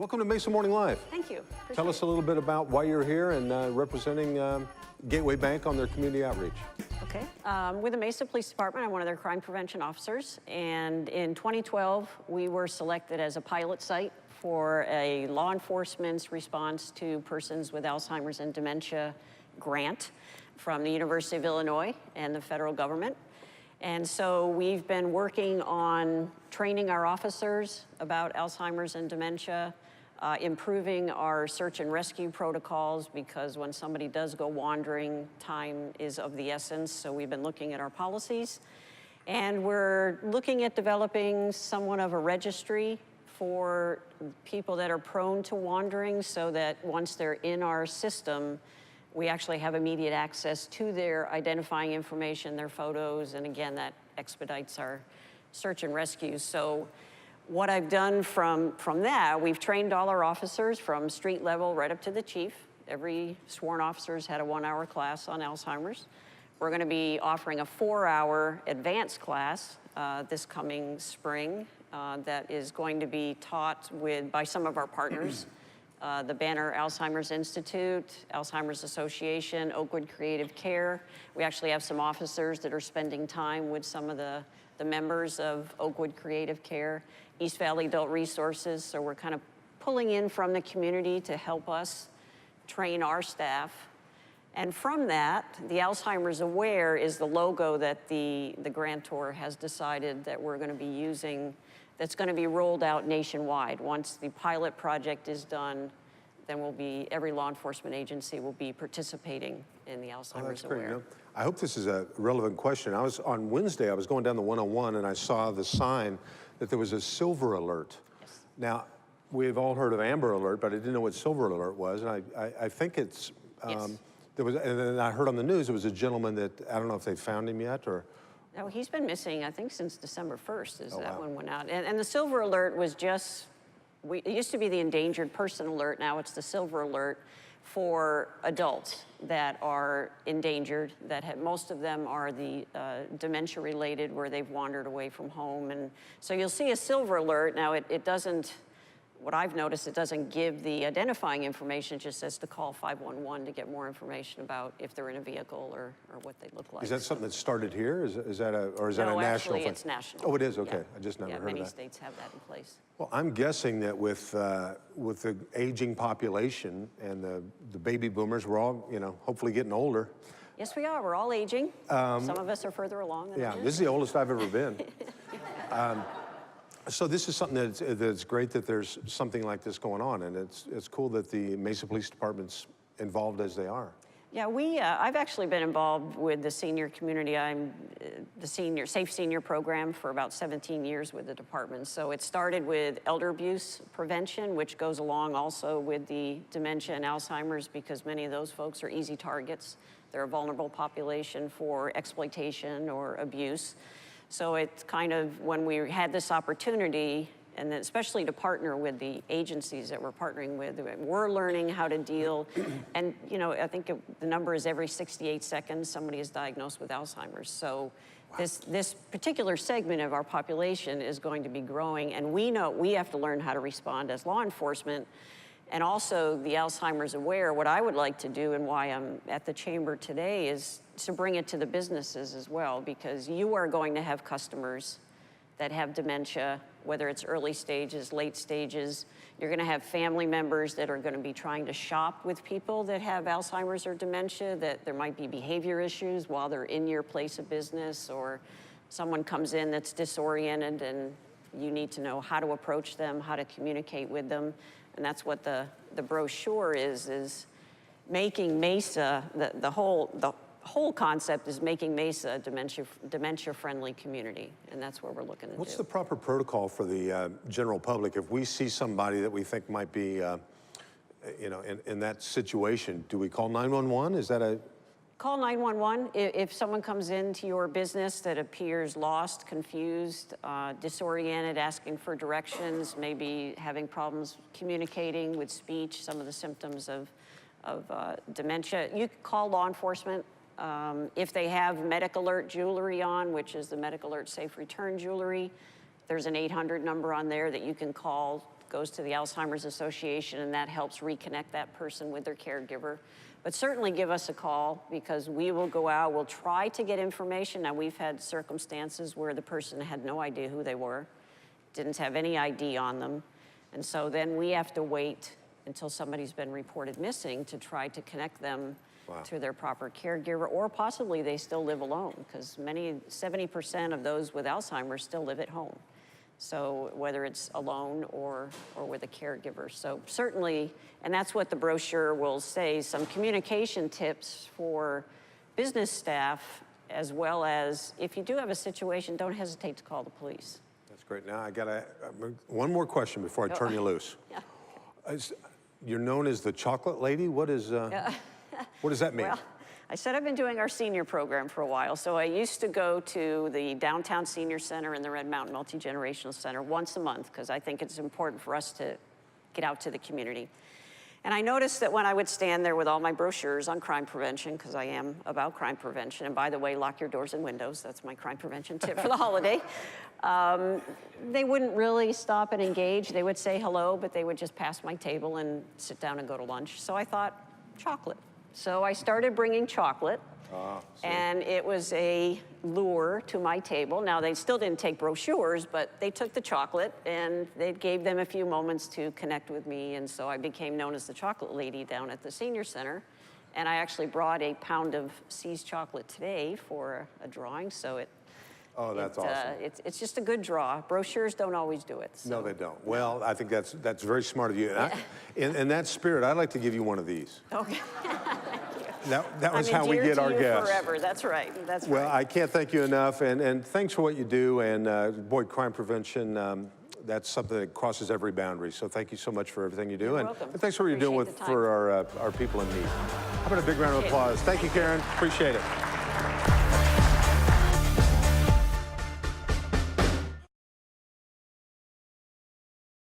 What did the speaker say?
Welcome to Mesa Morning Live. Thank you. Tell us a little bit about why you're here and representing Gateway Bank on their community outreach. Okay. With the Mesa Police Department, I'm one of their crime prevention officers. And in 2012, we were selected as a pilot site for a law enforcement's response to persons with Alzheimer's and dementia grant from the University of Illinois and the federal government. And so we've been working on training our officers about Alzheimer's and dementia, improving our search and rescue protocols, because when somebody does go wandering, time is of the essence. So we've been looking at our policies. And we're looking at developing somewhat of a registry for people that are prone to wandering, so that once they're in our system, we actually have immediate access to their identifying information, their photos, and again, that expedites our search and rescue. So what I've done from that, we've trained all our officers from street level right up to the chief. Every sworn officer's had a 1-hour class on Alzheimer's. We're gonna be offering a 4-hour advanced class this coming spring that is going to be taught by some of our partners. The Banner Alzheimer's Institute, Alzheimer's Association, Oakwood Creative Care. We actually have some officers that are spending time with some of the members of Oakwood Creative Care, East Valley Adult Resources. So we're kind of pulling in from the community to help us train our staff. And from that, the Alzheimer's Aware is the logo that the grantor has decided that we're gonna be using, that's going to be rolled out nationwide. Once the pilot project is done, then every law enforcement agency will be participating in the Alzheimer's Aware. Great. I hope this is a relevant question. On Wednesday, I was going down the 101 and I saw the sign that there was a silver alert. Yes. Now, we've all heard of Amber Alert, but I didn't know what silver alert was. And I think it's, Yes. and then I heard on the news, it was a gentleman that, I don't know if they found him yet or. No, he's been missing, I think, since December 1st is that wow. one went out. And the silver alert was just, it used to be the endangered person alert, now it's the silver alert for adults that are endangered, most of them are the dementia related, where they've wandered away from home. And so you'll see a silver alert. Now it doesn't, what I've noticed, it doesn't give the identifying information, it just says to call 511 to get more information about if they're in a vehicle or what they look like. Is that something that started here? Is that a national actually, thing? It's national. Oh, it is? Okay. Yeah. I just never heard of that. Many states have that in place. Well, I'm guessing that with the aging population and the baby boomers, we're all, hopefully getting older. Yes, we are. We're all aging. Some of us are further along than others. This is the oldest I've ever been. So this is something that's great that there's something like this going on, and it's cool that the Mesa Police Department's involved as they are. Yeah, I've actually been involved with the senior community. I'm the Safe Senior program for about 17 years with the department. So it started with elder abuse prevention, which goes along also with the dementia and Alzheimer's, because many of those folks are easy targets. They're a vulnerable population for exploitation or abuse. So it's kind of, when we had this opportunity, and then especially to partner with the agencies that we're partnering with, we're learning how to deal. And I think the number is every 68 seconds somebody is diagnosed with Alzheimer's. So wow. This particular segment of our population is going to be growing, and we know we have to learn how to respond as law enforcement. And also the Alzheimer's Aware, what I would like to do and why I'm at the chamber today is to bring it to the businesses as well, because you are going to have customers that have dementia, whether it's early stages, late stages. You're gonna have family members that are gonna be trying to shop with people that have Alzheimer's or dementia, that there might be behavior issues while they're in your place of business, or someone comes in that's disoriented and you need to know how to approach them, how to communicate with them. And that's what the brochure is making Mesa, the whole concept is making Mesa a dementia-friendly community, and that's where we're looking to do. What's the proper protocol for the general public? If we see somebody that we think might be, in that situation, do we call 911? Is that a... Call 911 if someone comes into your business that appears lost, confused, disoriented, asking for directions, maybe having problems communicating with speech, some of the symptoms of dementia. You can call law enforcement. If they have Medic Alert jewelry on, which is the Medic Alert Safe Return jewelry, there's an 800 number on there that you can call goes to the Alzheimer's Association, and that helps reconnect that person with their caregiver. But certainly give us a call, because we will go out, we'll try to get information. Now, we've had circumstances where the person had no idea who they were, didn't have any ID on them, and so then we have to wait until somebody's been reported missing to try to connect them to their proper caregiver, or possibly they still live alone, because 70% of those with Alzheimer's still live at home. So whether it's alone or with a caregiver. So certainly, and that's what the brochure will say, some communication tips for business staff, as well as if you do have a situation, don't hesitate to call the police. That's great. Now I got one more question before I turn you loose. Yeah. You're known as the chocolate lady. What does that mean? Well, I said I've been doing our senior program for a while. So I used to go to the Downtown Senior Center and the Red Mountain Multi-Generational Center once a month, because I think it's important for us to get out to the community. And I noticed that when I would stand there with all my brochures on crime prevention, because I am about crime prevention, and by the way, lock your doors and windows, that's my crime prevention tip for the holiday, they wouldn't really stop and engage. They would say hello, but they would just pass my table and sit down and go to lunch. So I thought, chocolate. So I started bringing chocolate, and it was a lure to my table. Now, they still didn't take brochures, but they took the chocolate, and they gave them a few moments to connect with me, and so I became known as the chocolate lady down at the senior center. And I actually brought a pound of See's chocolate today for a drawing, so that's awesome. It's just a good draw. Brochures don't always do it. So. No, they don't. Well, I think that's very smart of you. And in that spirit, I'd like to give you one of these. Okay. That was how we get our guests. Forever. That's right. That's well, right. I can't thank you enough, and thanks for what you do. And boy, crime prevention, that's something that crosses every boundary. So thank you so much for everything you do. You're welcome. And thanks for what you're doing for our people in need. How about a big round of applause? Thank you, Karen. Appreciate it.